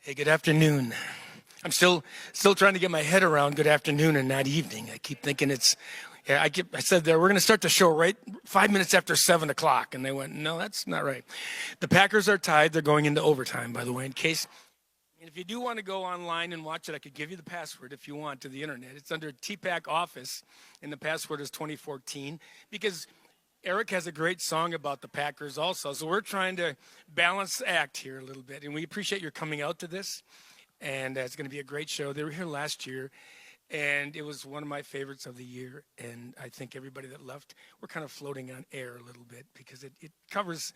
Hey, good afternoon. I'm still trying to get my head around good afternoon and not evening. I keep thinking it's, yeah, I said there, we're going to start the show right 5 minutes after 7 o'clock. And they went, no, that's not right. The Packers are tied. They're going into overtime, by the way, in case. And if you do want to go online and watch it, I could give you the password if you want to the internet. It's under TPAC Office, and the password is 2014, because Eric has a great song about the Packers also. So we're trying to balance the act here a little bit. And we appreciate your coming out to this. And it's going to be a great show. They were here last year, and it was one of my favorites of the year. And I think everybody that left, we're kind of floating on air a little bit because it covers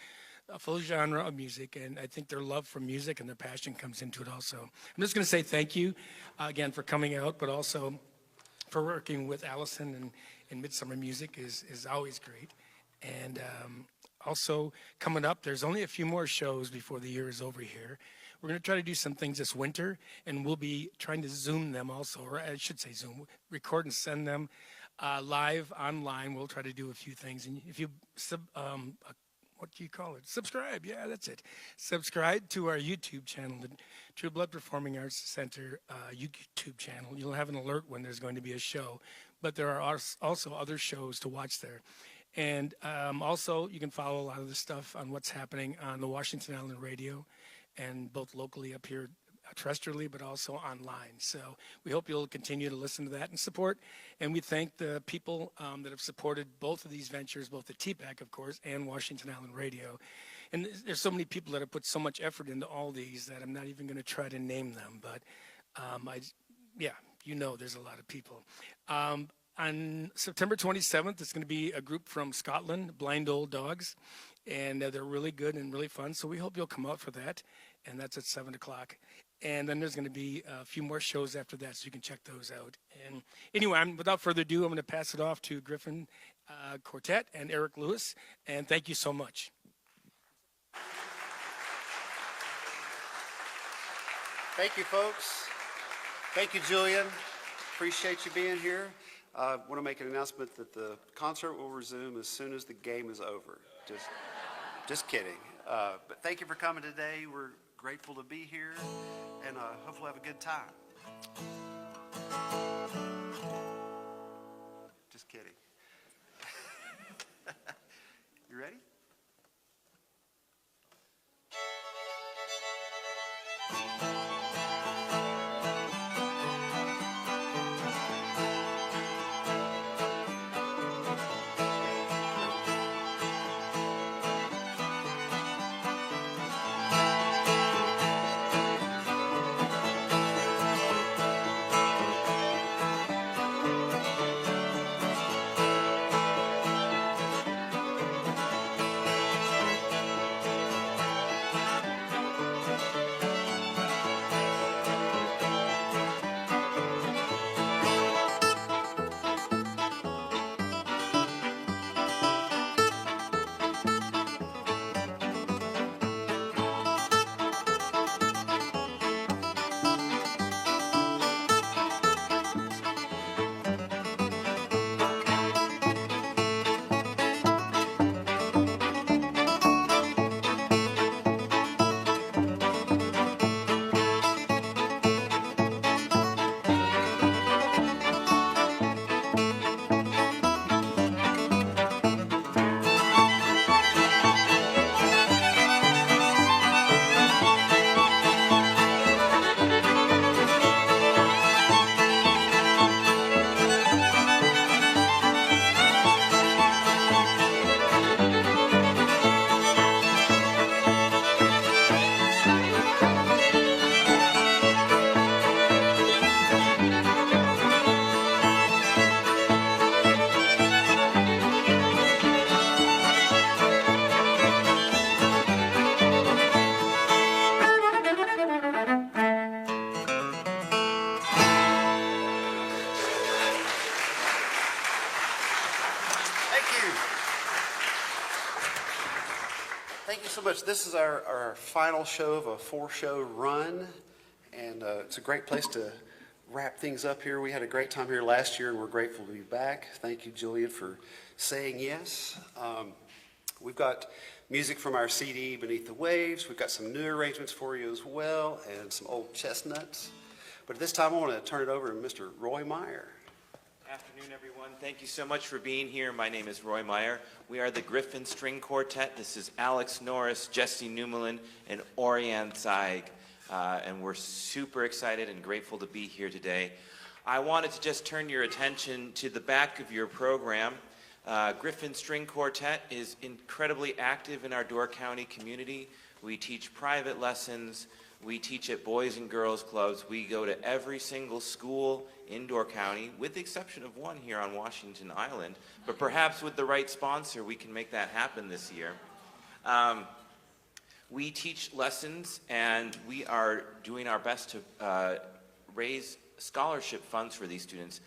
a full genre of music. And I think their love for music and their passion comes into it also. I'm just going to say thank you again for coming out, but also for working with Allison and Midsummer Music is always great. And also coming up, there's only a few more shows before the year is over here. We're going to try to do some things this winter, and we'll be trying to Zoom them also, or I should say Zoom, record and send them live online. We'll try to do a few things. And if you, what do you call it? Subscribe. Yeah, that's it. Subscribe to our YouTube channel, the Trueblood Performing Arts Center YouTube channel. You'll have an alert when there's going to be a show, but there are also other shows to watch there. And also, you can follow a lot of the stuff on what's happening on the Washington Island radio, and both locally up here terrestrially, but also online. So we hope you'll continue to listen to that and support. And we thank the people that have supported both of these ventures, both the TPAC, of course, and Washington Island Radio. And there's so many people that have put so much effort into all these that I'm not even going to try to name them. But there's a lot of people. On September 27th, it's going to be a group from Scotland, Blind Old Dogs, and they're really good and really fun. So we hope you'll come out for that, and that's at 7 o'clock. And then there's going to be a few more shows after that, so you can check those out. And anyway, without further ado, I'm going to pass it off to Griffon Quartet and Eric Lewis, and thank you so much. Thank you, folks. Thank you, Julian. Appreciate you being here. I want to make an announcement that the concert will resume as soon as the game is over. Just kidding. But thank you for coming today. We're grateful to be here, and hopefully have a good time. Just kidding. You ready? Thank you so much. This is our final show of a 4-show run, and it's a great place to wrap things up here. We had a great time here last year, and we're grateful to be back. Thank you, Julian, for saying yes. We've got music from our CD, Beneath the Waves. We've got some new arrangements for you as well, and some old chestnuts. But at this time, I want to turn it over to Mr. Roy Meyer. Afternoon, everyone. Thank you so much for being here. My name is Roy Meyer. We are the Griffon String Quartet. This is Alex Norris, Jesse Newmelin, and Oriane Zeig. And we're super excited and grateful to be here today. I wanted to just turn your attention to the back of your program. Griffon String Quartet is incredibly active in our Door County community. We teach private lessons. We teach at Boys and Girls Clubs. We go to every single school in Door County, with the exception of one here on Washington Island. But perhaps with the right sponsor, we can make that happen this year. We teach lessons, and we are doing our best to raise scholarship funds for these students.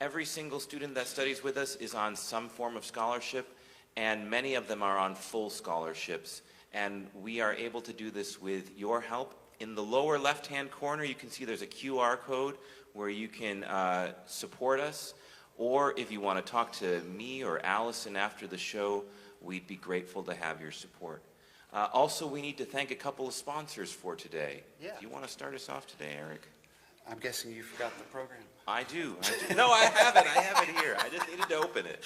Every single student that studies with us is on some form of scholarship, and many of them are on full scholarships. And we are able to do this with your help. In the lower left-hand corner, you can see there's a QR code where you can support us. Or if you want to talk to me or Allison after the show, we'd be grateful to have your support. Also, we need to thank a couple of sponsors for today. Yeah. Do you want to start us off today, Eric? I'm guessing you forgot the program. I do. No, I have it. I have it here. I just needed to open it.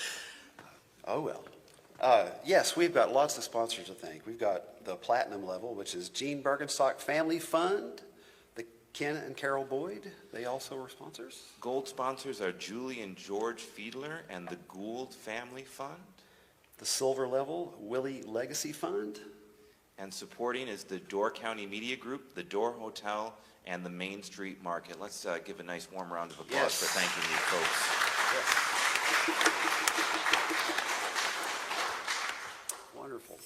Oh, well. Yes, we've got lots of sponsors to thank. We've got the platinum level, which is Gene Bergenstock Family Fund, the Ken and Carol Boyd. They also were sponsors. Gold sponsors are Julie and George Fiedler and the Gould Family Fund. The silver level, Willie Legacy Fund. And supporting is the Door County Media Group, the Door Hotel, and the Main Street Market. Let's give a nice warm round of applause for thanking these folks. Yes. Wonderful.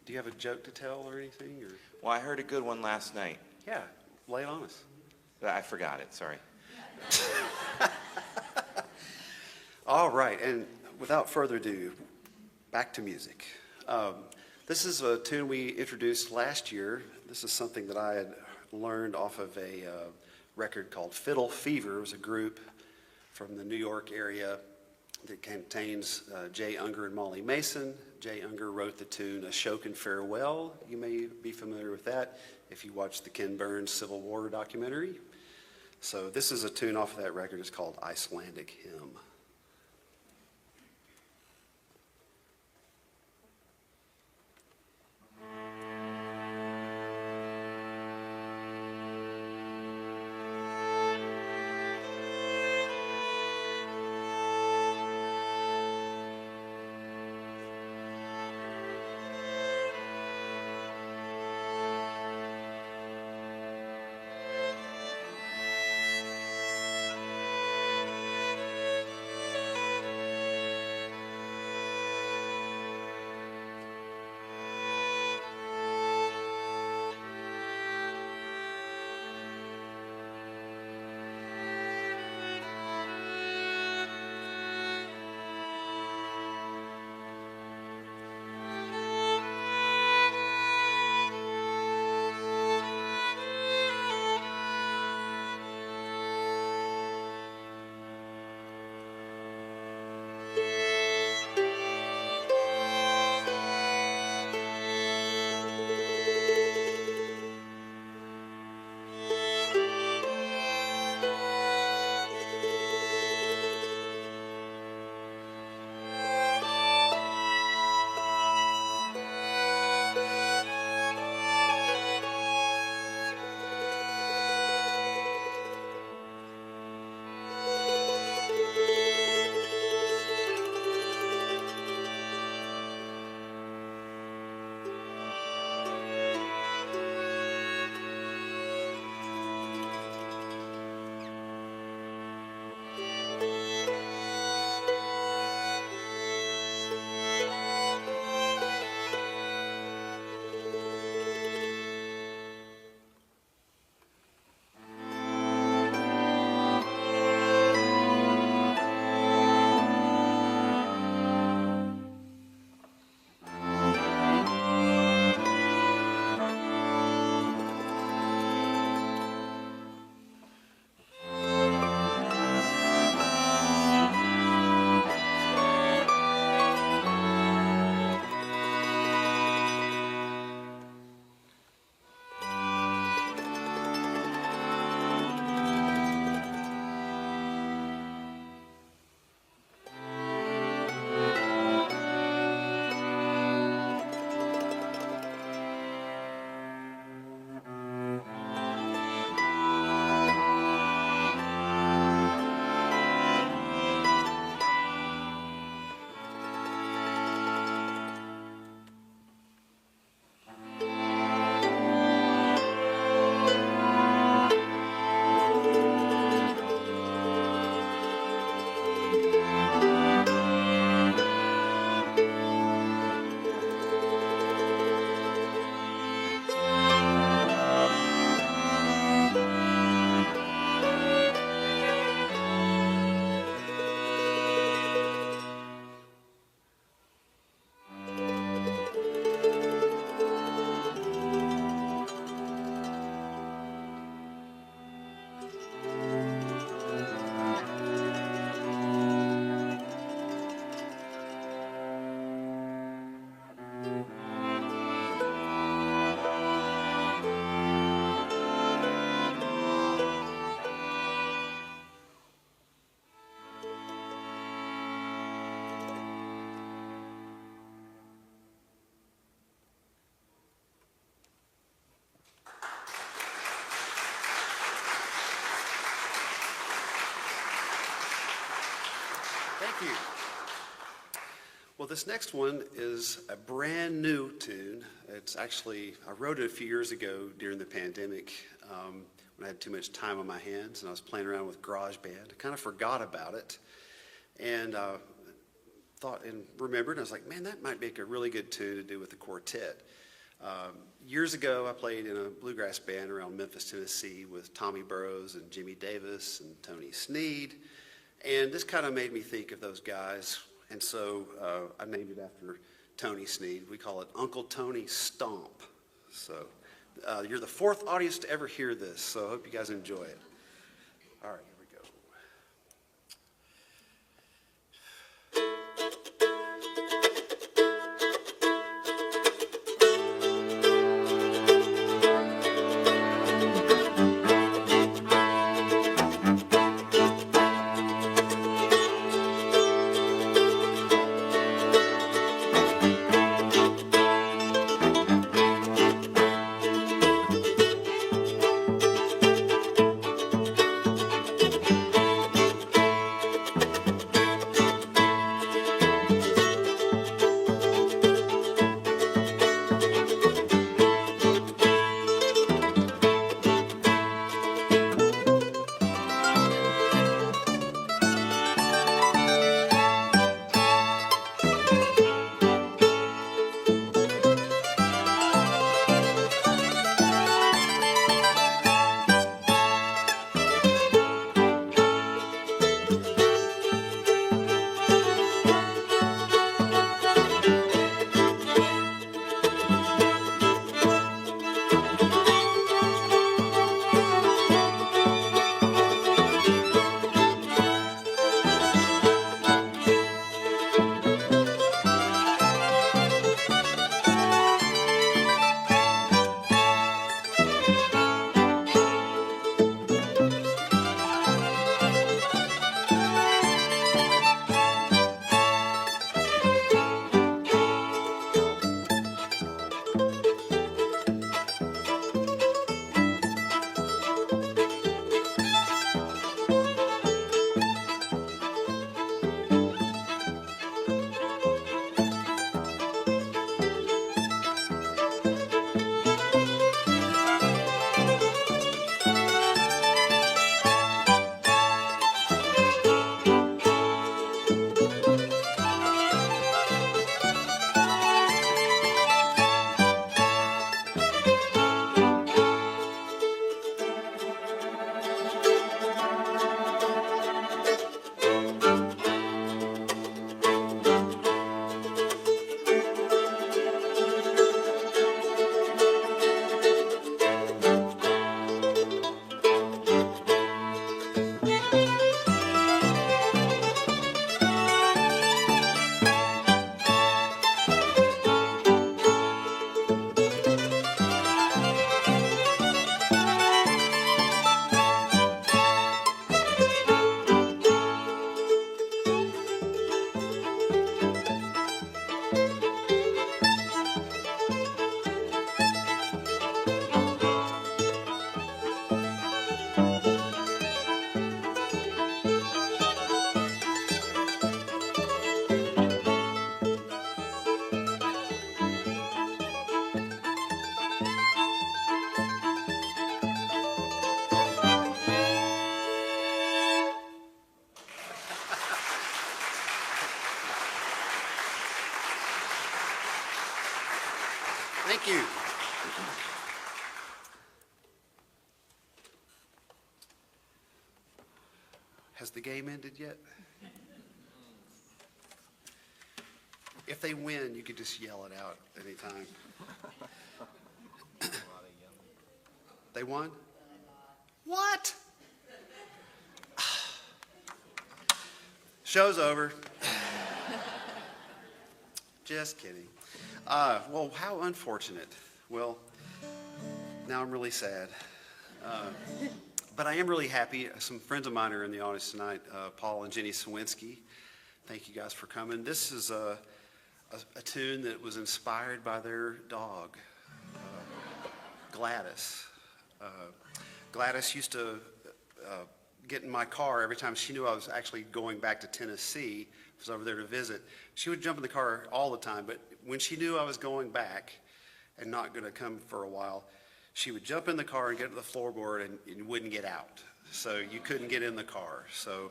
Do you have a joke to tell or anything? Or? Well, I heard a good one last night. Yeah, lay it on us. I forgot it, sorry. All right, and without further ado, back to music. This is a tune we introduced last year. This is something that I had learned off of a record called Fiddle Fever. It was a group from the New York area that contains Jay Unger and Molly Mason. Jay Unger wrote the tune Ashokan Farewell. You may be familiar with that if you watched the Ken Burns Civil War documentary. So this is a tune off of that record. It's called Icelandic Hymn. you. Well, this next one is a brand new tune. It's actually, I wrote it a few years ago during the pandemic when I had too much time on my hands and I was playing around with GarageBand. I kind of forgot about it and thought and remembered. And I was like, man, that might make a really good tune to do with the quartet. Years ago, I played in a bluegrass band around Memphis, Tennessee with Tommy Burrows and Jimmy Davis and Tony Sneed. And this kind of made me think of those guys. And so I named it after Tony Sneed. We call it Uncle Tony Stomp. So you're the fourth audience to ever hear this, so I hope you guys enjoy it. All right, here we go. Thank you. Has the game ended yet? If they win, you could just yell it out anytime. They won? What? Show's over. Just kidding. Well, how unfortunate. Well, now I'm really sad. But I am really happy. Some friends of mine are in the audience tonight, Paul and Jenny Sawinski. Thank you guys for coming. This is a tune that was inspired by their dog, Gladys. Gladys used to get in my car every time she knew I was actually going back to Tennessee. I was over there to visit. She would jump in the car all the time, but when she knew I was going back and not going to come for a while, she would jump in the car and get to the floorboard and wouldn't get out. So you couldn't get in the car. So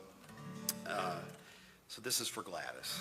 this is for Gladys.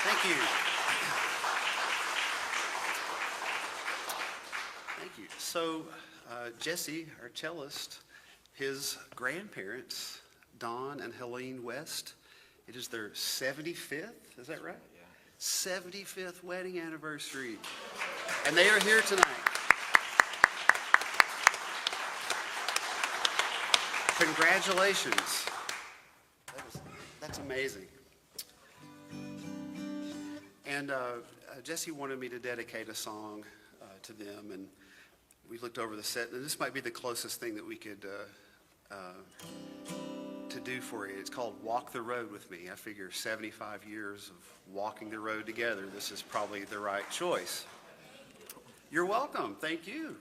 Thank you. Thank you. So Jesse, our cellist, his grandparents, Don and Helene West, it is their 75th, is that right? Yeah. 75th wedding anniversary. And they are here tonight. Congratulations. That's amazing. And Jesse wanted me to dedicate a song to them, and we looked over the set, and this might be the closest thing that we could to do for you. It's called Walk the Road with Me. I figure 75 years of walking the road together, this is probably the right choice. You're welcome. Thank you.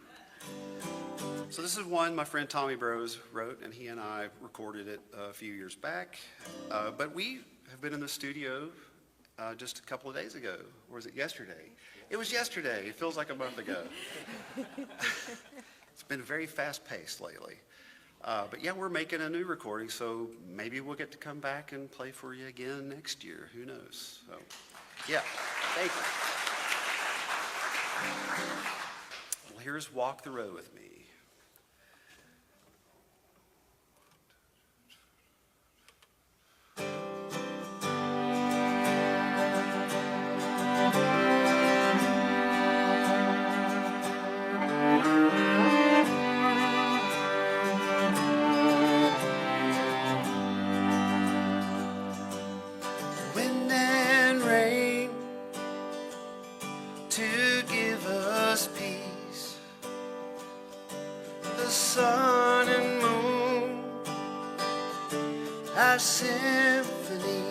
So this is one my friend Tommy Bros wrote, and he and I recorded it a few years back. But we have been in the studio just a couple of days ago. Or was it yesterday? It was yesterday. It feels like a month ago. It's been very fast-paced lately. But yeah, we're making a new recording, so maybe we'll get to come back and play for you again next year. Who knows? So, yeah, thank you. Well, here's Walk the Road with Me. Symphony,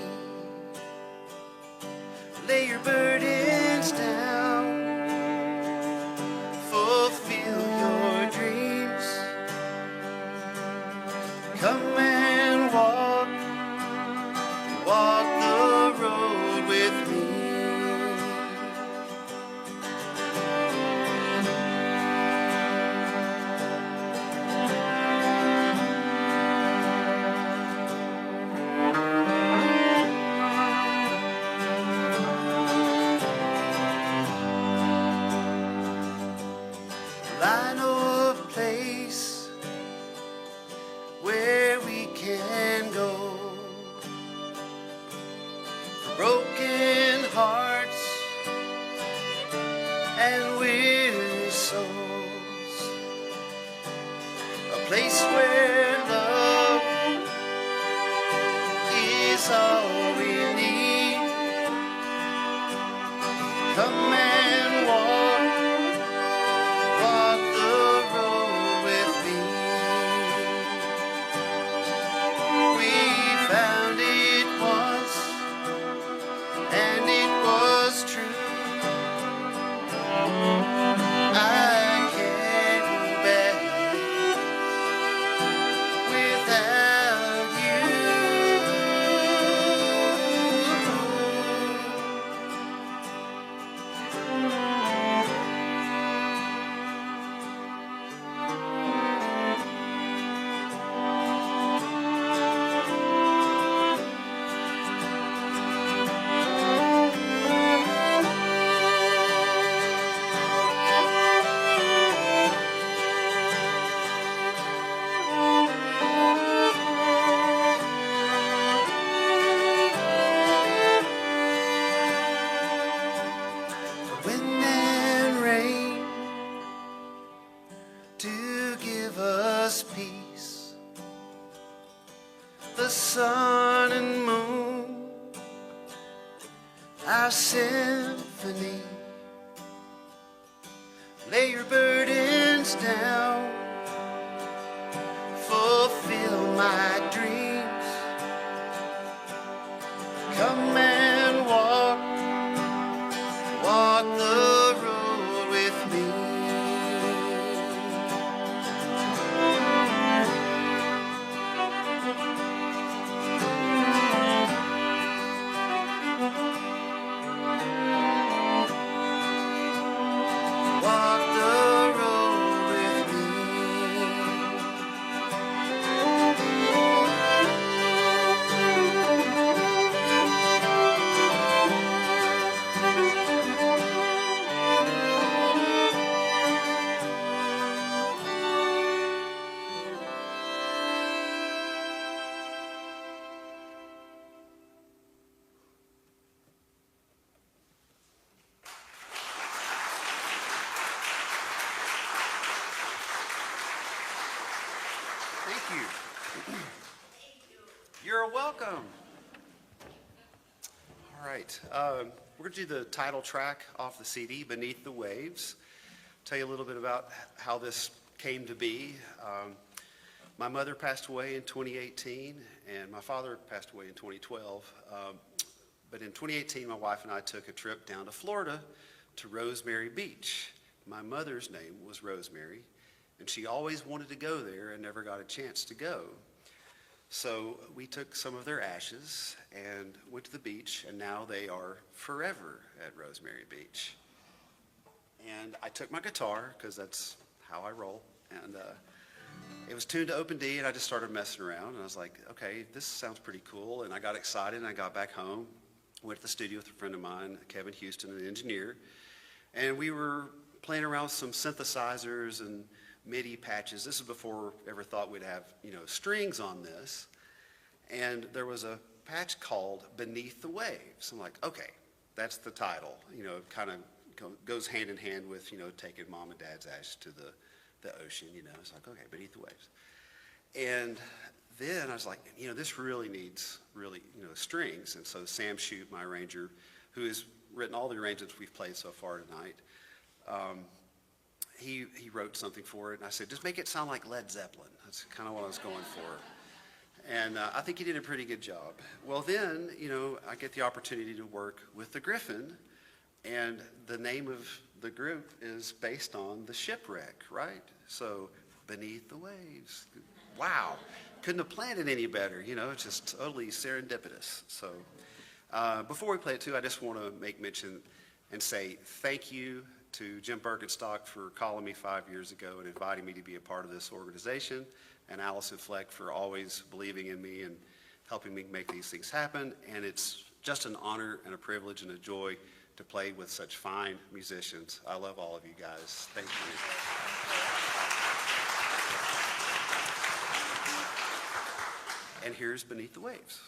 lay your burdens down, fulfill your dreams, come and walk the road with me. Symphony, lay your burdens down, fulfill my dreams, come and walk the road with me. Thank you. You're welcome. All right. We're going to do the title track off the CD, Beneath the Waves. tell you a little bit about how this came to be. My mother passed away in 2018, and my father passed away in 2012. But in 2018, my wife and I took a trip down to Florida to Rosemary Beach. My mother's name was Rosemary, and she always wanted to go there and never got a chance to go. So we took some of their ashes and went to the beach, and now they are forever at Rosemary Beach. And I took my guitar, because that's how I roll, and it was tuned to open D, and I just started messing around, and I was like, okay, this sounds pretty cool, and I got excited, and I got back home, went to the studio with a friend of mine, Kevin Houston, an engineer, and we were playing around with some synthesizers and MIDI patches. This is before we ever thought we'd have, strings on this, and there was a patch called Beneath the Waves. I'm like, okay, that's the title, kind of goes hand in hand with, taking mom and dad's ashes to the ocean, It's like, okay, Beneath the Waves. And then I was like, this really needs strings. And so Sam Shute, my arranger, who has written all the arrangements we've played so far tonight, he wrote something for it. And I said, just make it sound like Led Zeppelin. That's kind of what I was going for. And I think he did a pretty good job. Well, then, I get the opportunity to work with the Griffon. And the name of the group is based on the shipwreck, right? So, Beneath the Waves. Wow. Couldn't have planned it any better, it's just totally serendipitous. So, before we play it too, I just want to make mention and say thank you to Jim Birkenstock for calling me 5 years ago and inviting me to be a part of this organization, and Allison Fleck for always believing in me and helping me make these things happen. And it's just an honor and a privilege and a joy to play with such fine musicians. I love all of you guys. Thank you. And here's Beneath the Waves.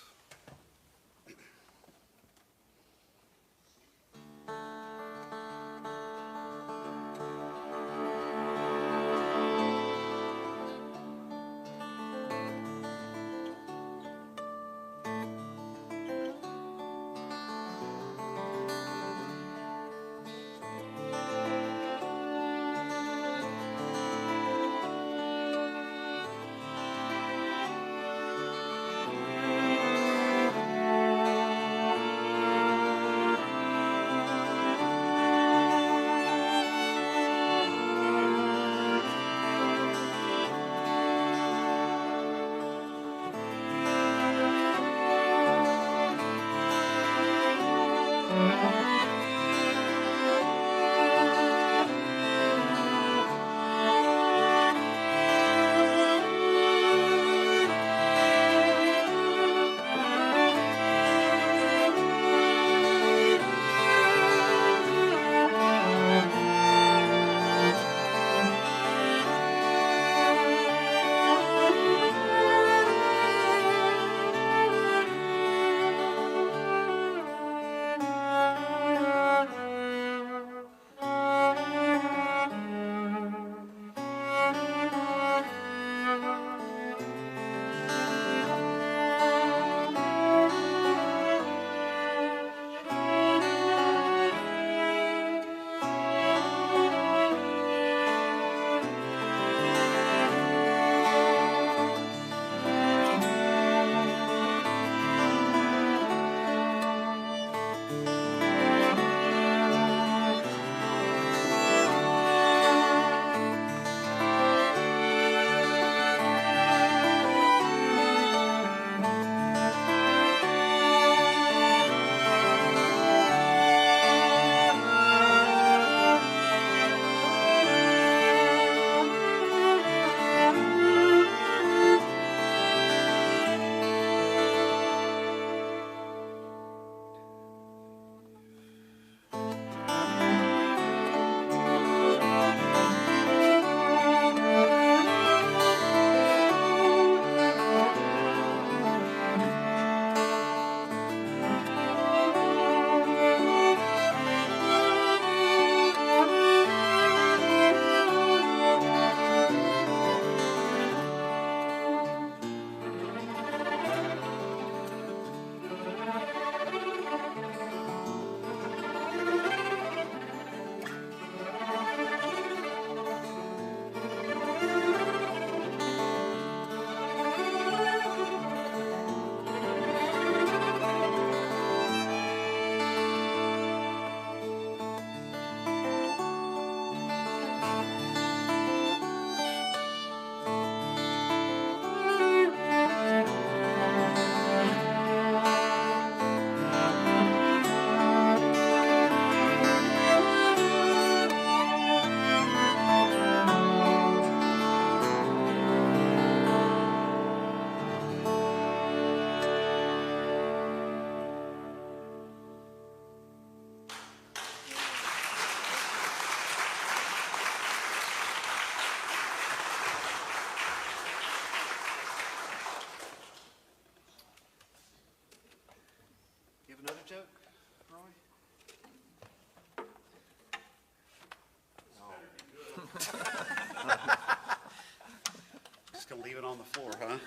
floor, huh? All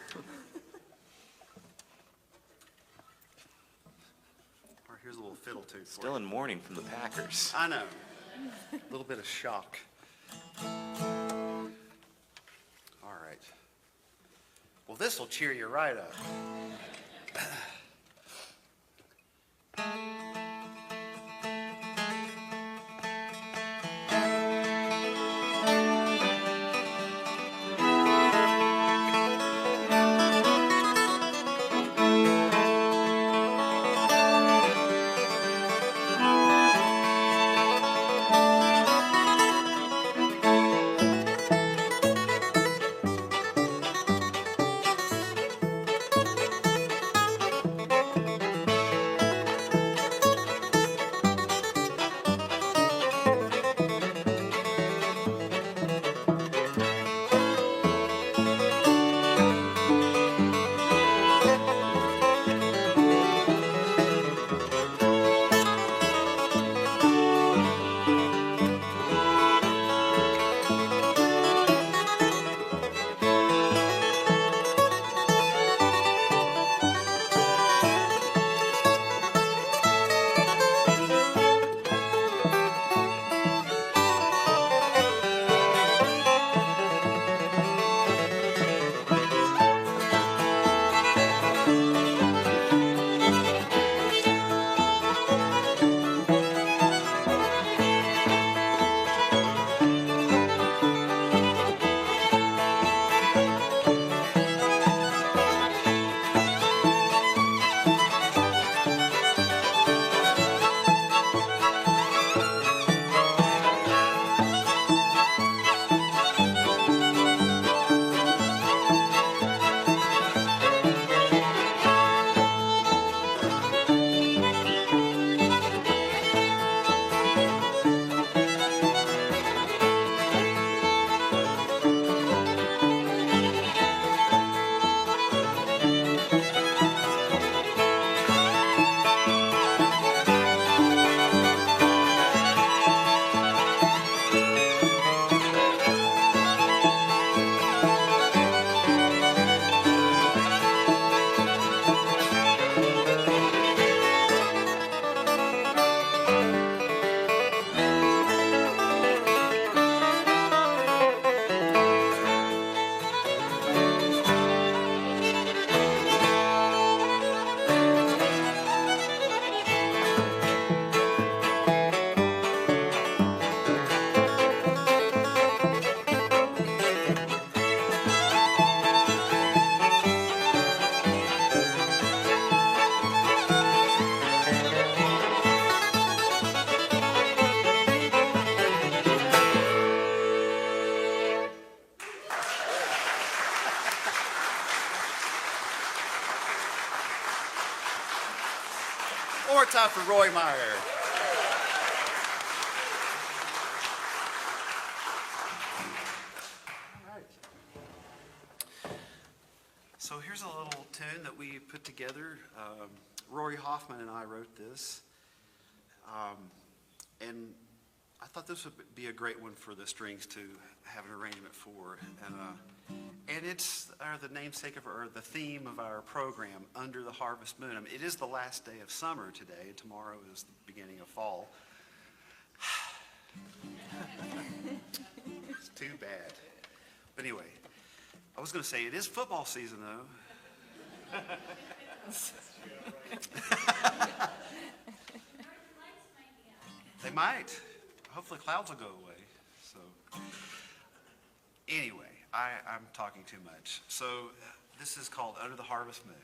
right, here's a little fiddle tune for Still you. in mourning from the Packers. I know. A little bit of shock. All right. Well, this will cheer you right up. One more time for Roy Meyer. All right. So here's a little tune that we put together. Rory Hoffman and I wrote this. And I thought this would be a great one for the strings to have an arrangement for. And it's the namesake of or the theme of our program, Under the Harvest Moon. I mean, it is the last day of summer today, and tomorrow is the beginning of fall. It's too bad. But anyway, I was going to say it is football season, though. They might. Hopefully clouds will go away. So anyway, I'm talking too much. So this is called Under the Harvest Moon.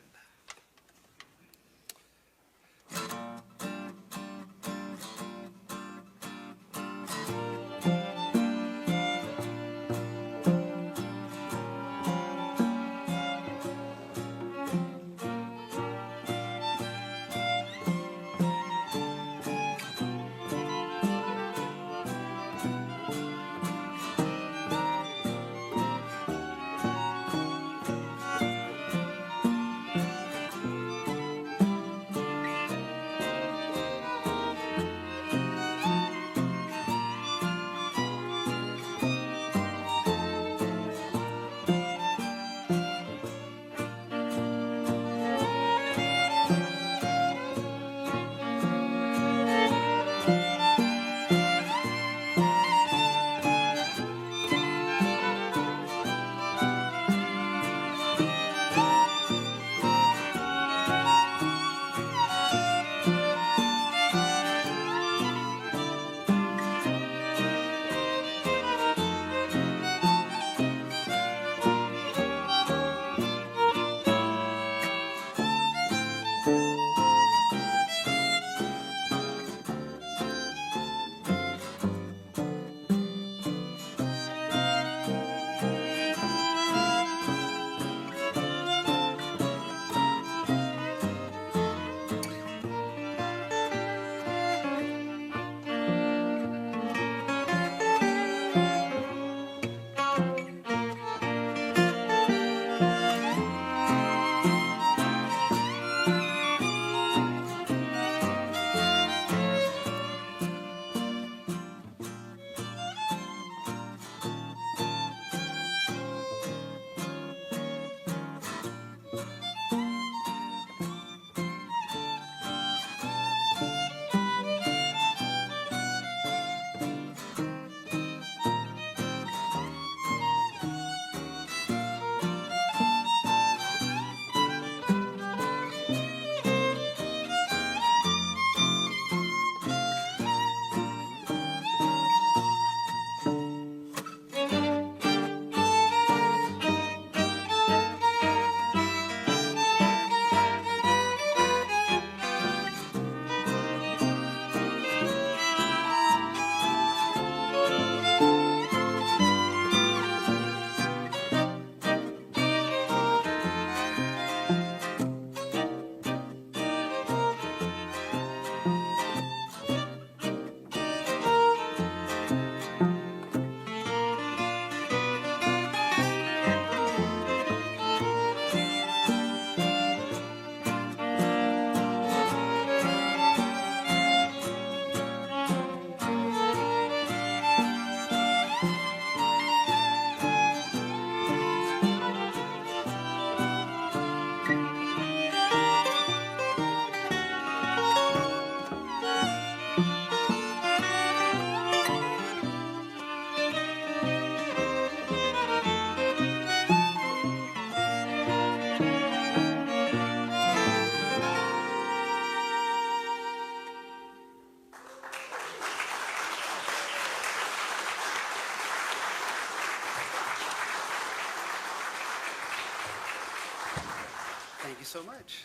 Thank you so much.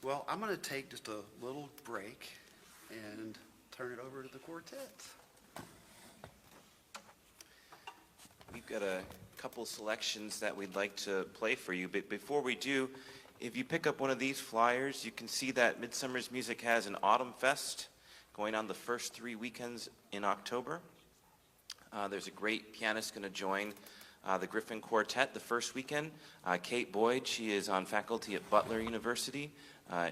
Well, I'm going to take just a little break and turn it over to the quartet. We've got a couple selections that we'd like to play for you, but before we do, if you pick up one of these flyers, you can see that Midsummer's Music has an Autumn Fest going on the first 3 weekends in October. There's a great pianist going to join the Griffon Quartet the first weekend. Kate Boyd, she is on faculty at Butler University.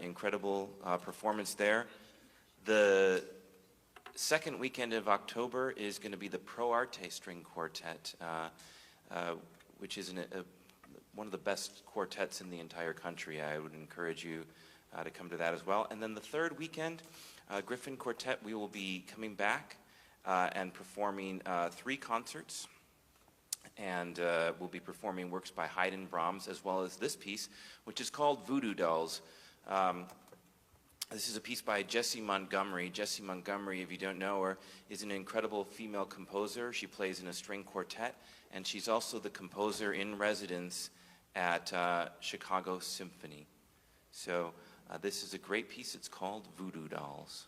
Incredible performance there. The second weekend of October is going to be the Pro Arte String Quartet, which is one of the best quartets in the entire country. I would encourage you to come to that as well. And then the third weekend, Griffon Quartet, we will be coming back and performing 3 concerts. And we'll be performing works by Haydn, Brahms, as well as this piece, which is called Voodoo Dolls. This is a piece by Jessie Montgomery. Jessie Montgomery, if you don't know her, is an incredible female composer. She plays in a string quartet, and she's also the composer in residence at Chicago Symphony. So this is a great piece. It's called Voodoo Dolls.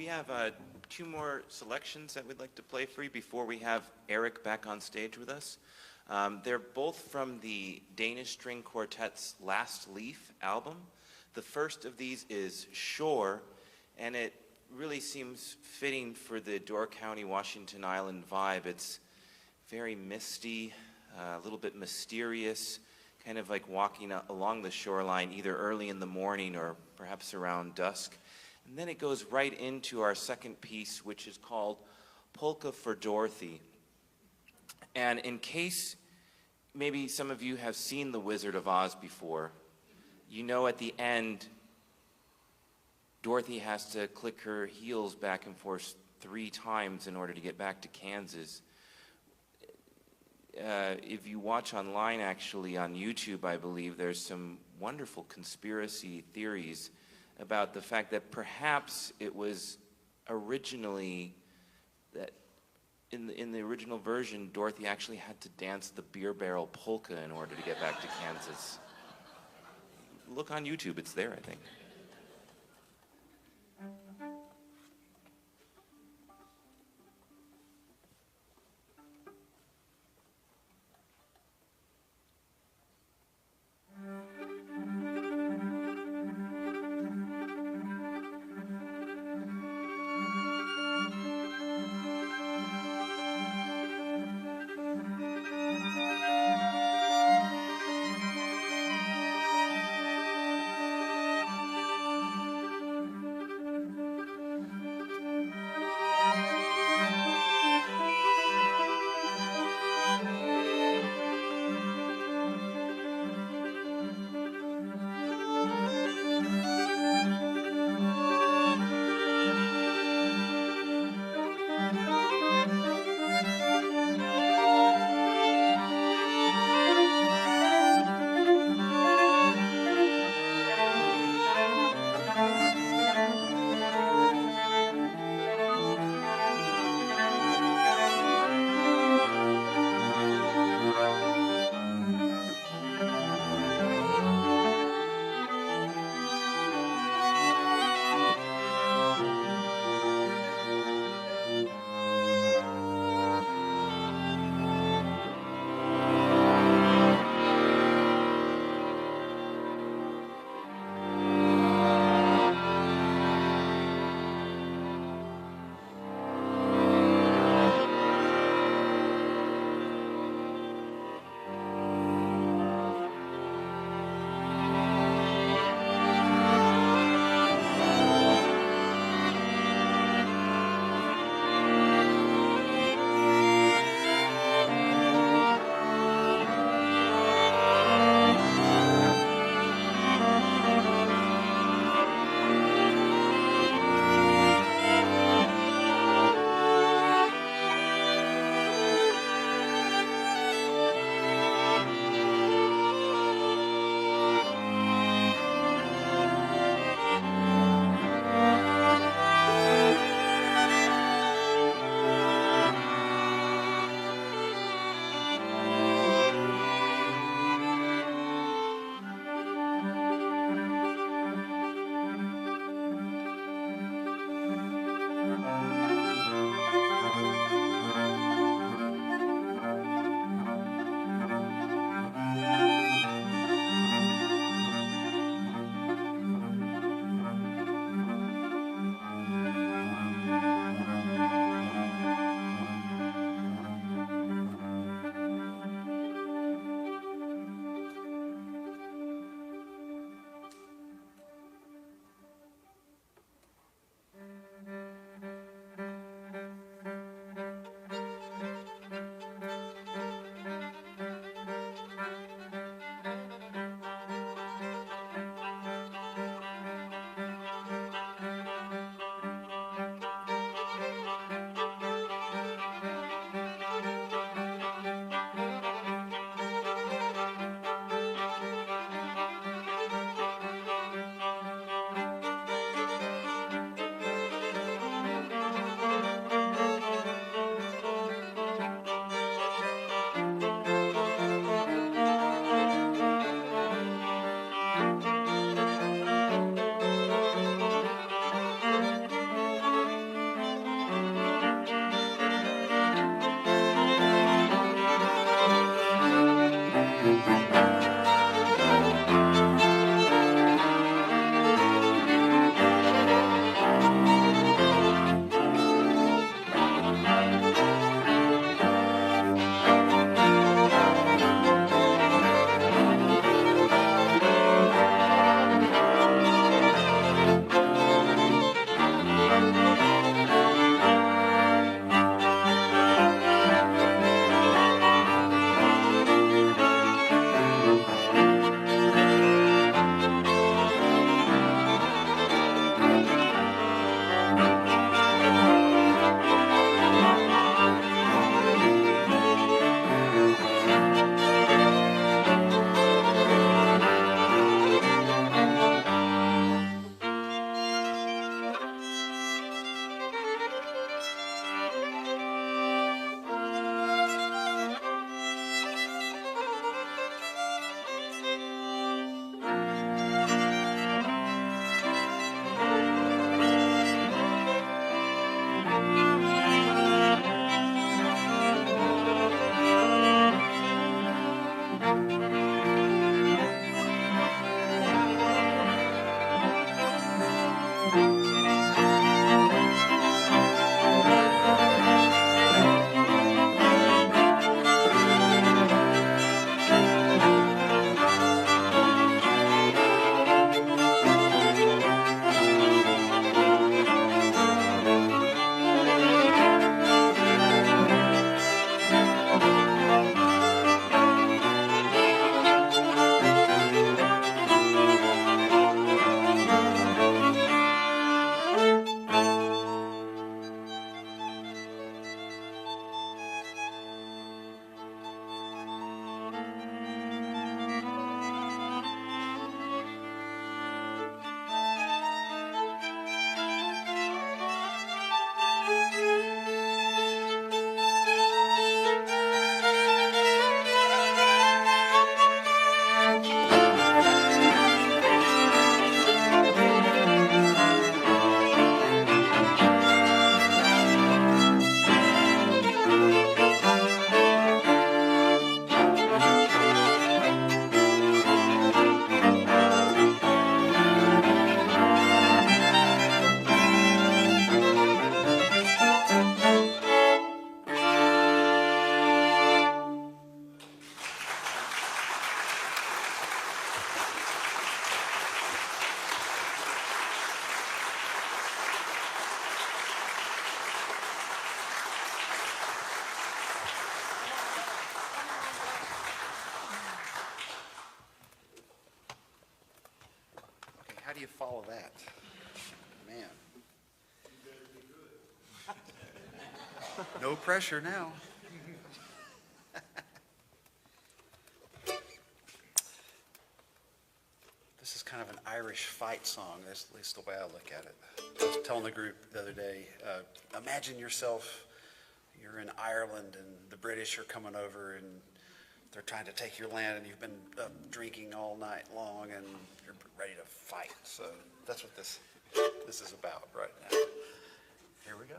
We have two more selections that we'd like to play for you before we have Eric back on stage with us. They're both from the Danish String Quartet's Last Leaf album. The first of these is Shore, and it really seems fitting for the Door County, Washington Island vibe. It's very misty, a little bit mysterious, kind of like walking along the shoreline either early in the morning or perhaps around dusk. And then it goes right into our second piece, which is called Polka for Dorothy. And in case maybe some of you have seen The Wizard of Oz before, you know at the end, Dorothy has to click her heels back and forth 3 times in order to get back to Kansas. If you watch online, actually, on YouTube, I believe, there's some wonderful conspiracy theories about the fact that perhaps it was originally that in the original version, Dorothy actually had to dance the beer barrel polka in order to get back to Kansas. Look on YouTube, it's there, I think. do you follow that? Man. No pressure now. This is kind of an Irish fight song. That's at least the way I look at it. I was telling the group the other day, imagine yourself, you're in Ireland and the British are coming over and they're trying to take your land and you've been drinking all night long and you're ready to fight. So that's what this is about right now. Here we go.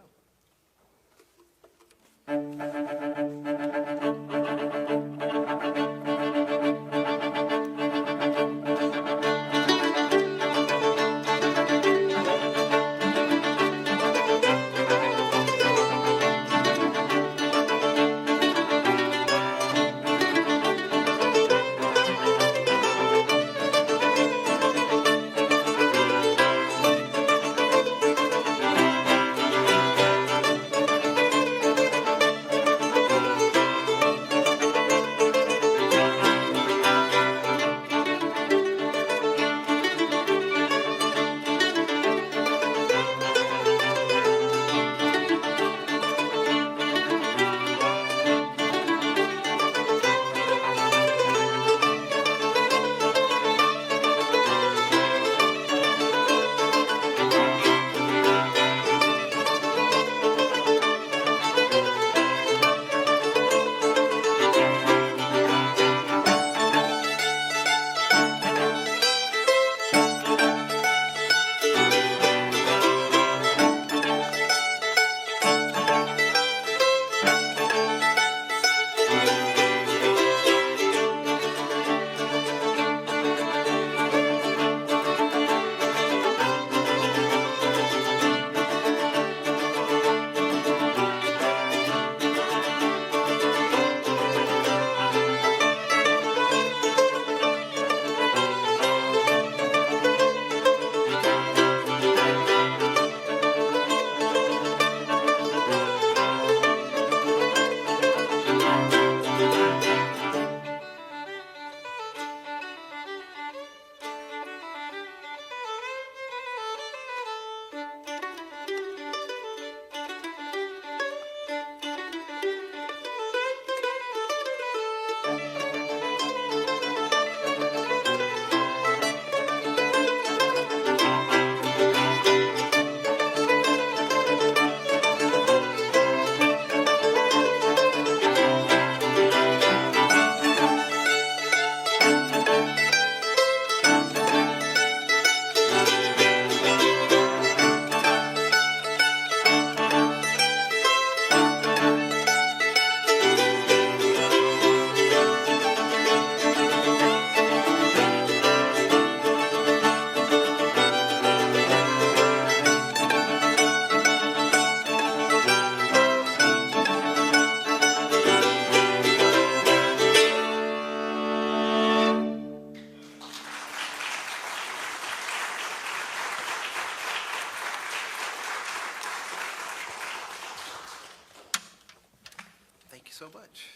So much.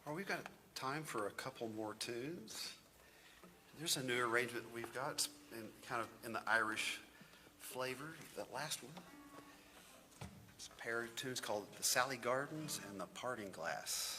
Well, we've got time for a couple more tunes. There's a new arrangement that we've got in kind of in the Irish flavor. That last one. It's a pair of tunes called The Sally Gardens and The Parting Glass.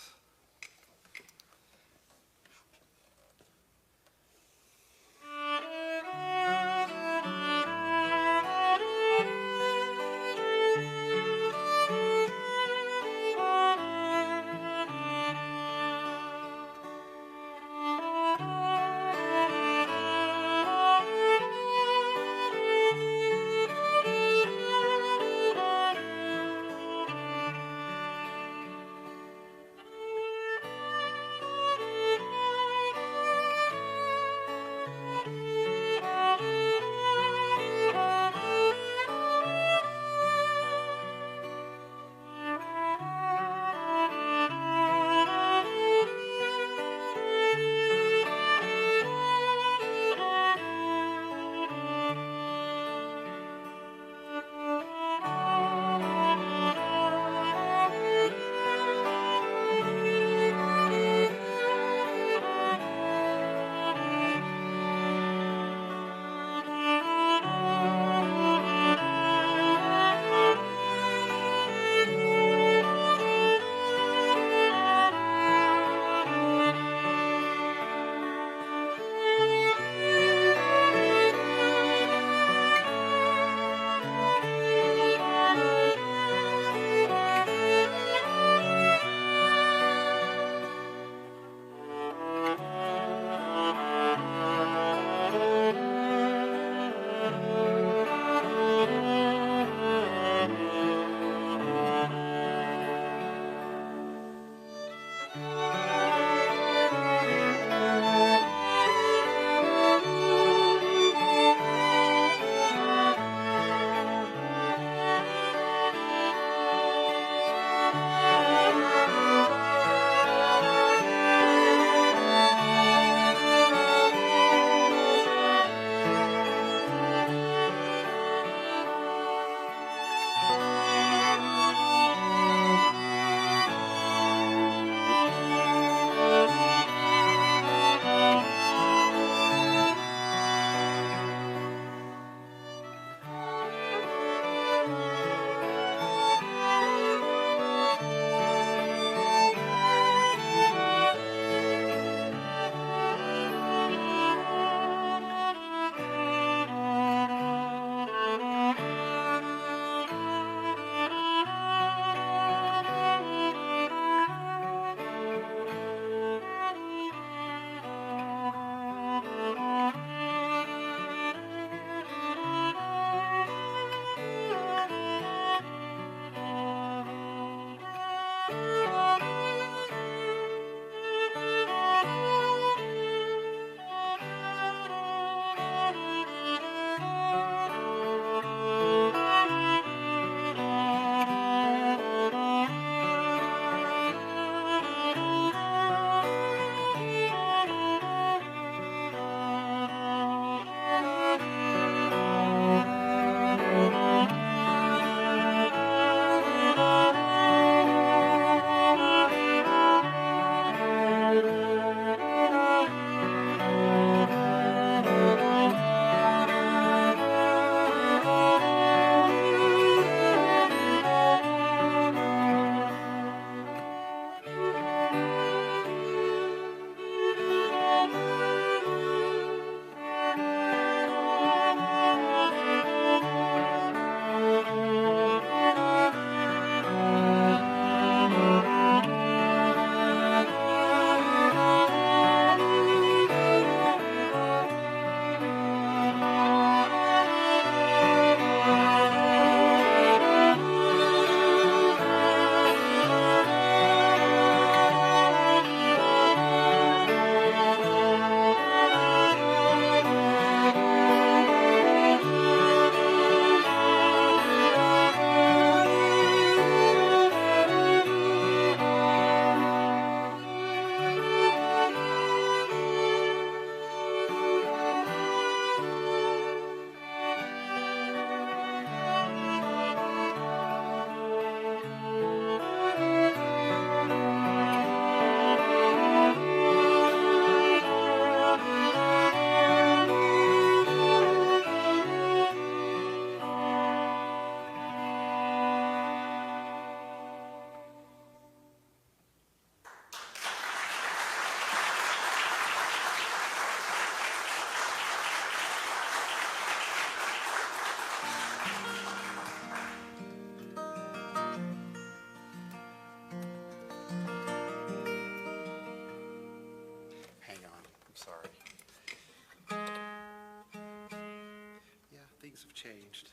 changed.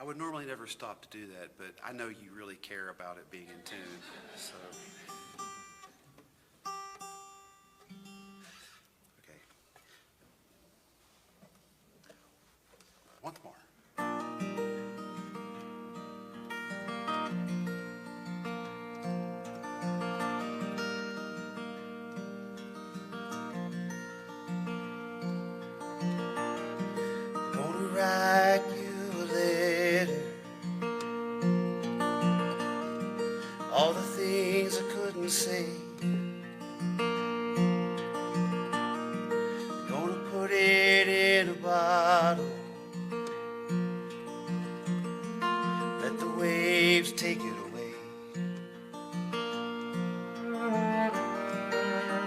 I would normally never stop to do that, but I know you really care about it being in tune, so. Okay. Once more. Gonna write you a letter, all the things I couldn't say. Gonna put it in a bottle, let the waves take it away.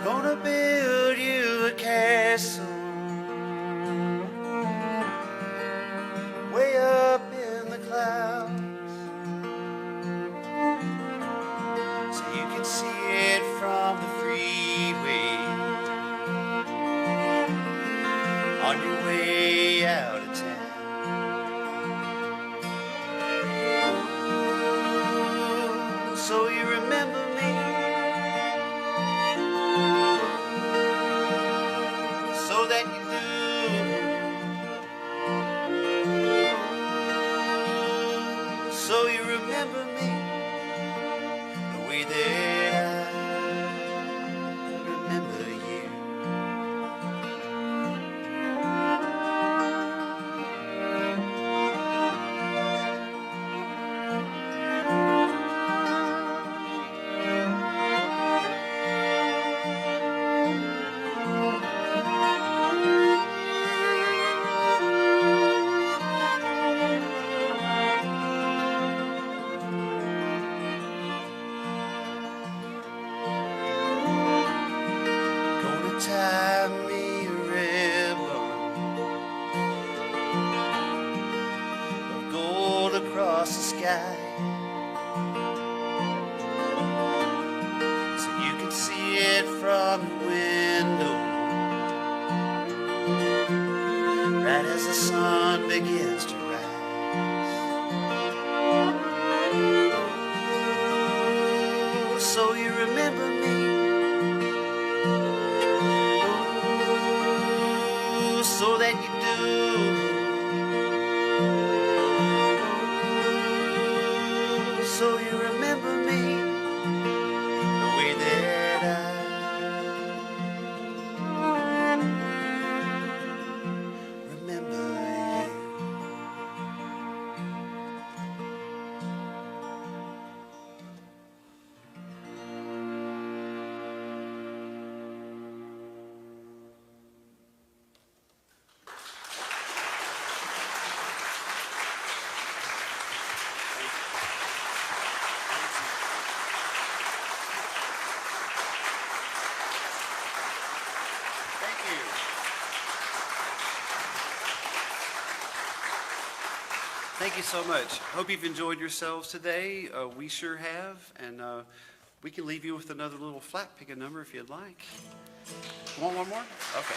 Gonna build you a castle way up in the clouds, so you can see it from the freeway on your way out of town. So you remember me, so that you do. So you remember me the way that I remember you. Gonna tie me a ribbon of gold across the sky, so you can see it from the window right as the sun begins to rise. So you remember me, so that you do. So you remember me the way that I remember you. Thank you. Thank you so much. Hope you've enjoyed yourselves today. We sure have, and we can leave you with another little flat picking number if you'd like. Want one more? Okay.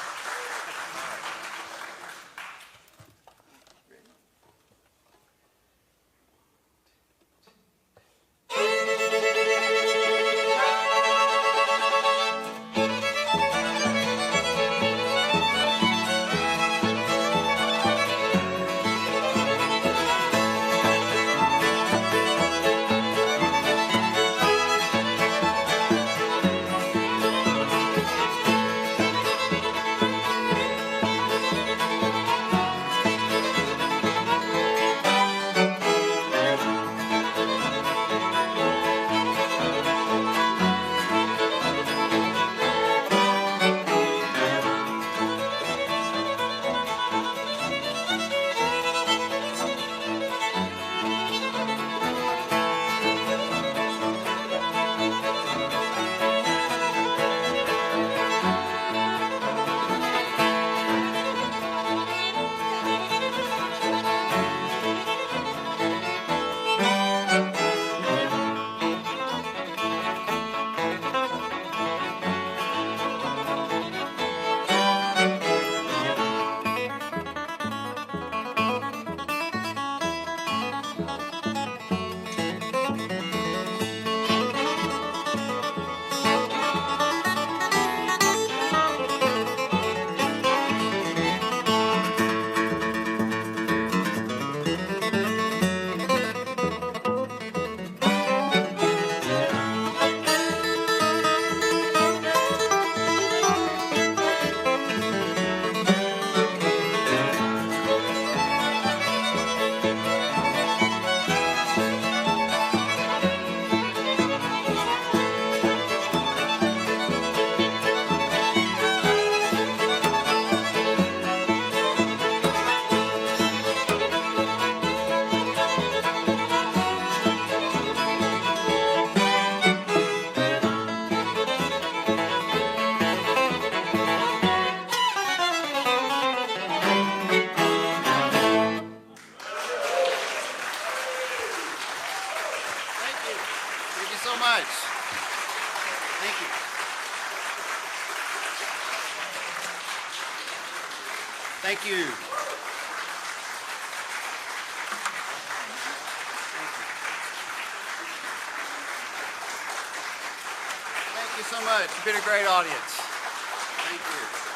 so much. Thank you. Thank you. Thank you so much. You've been a great audience. Thank you.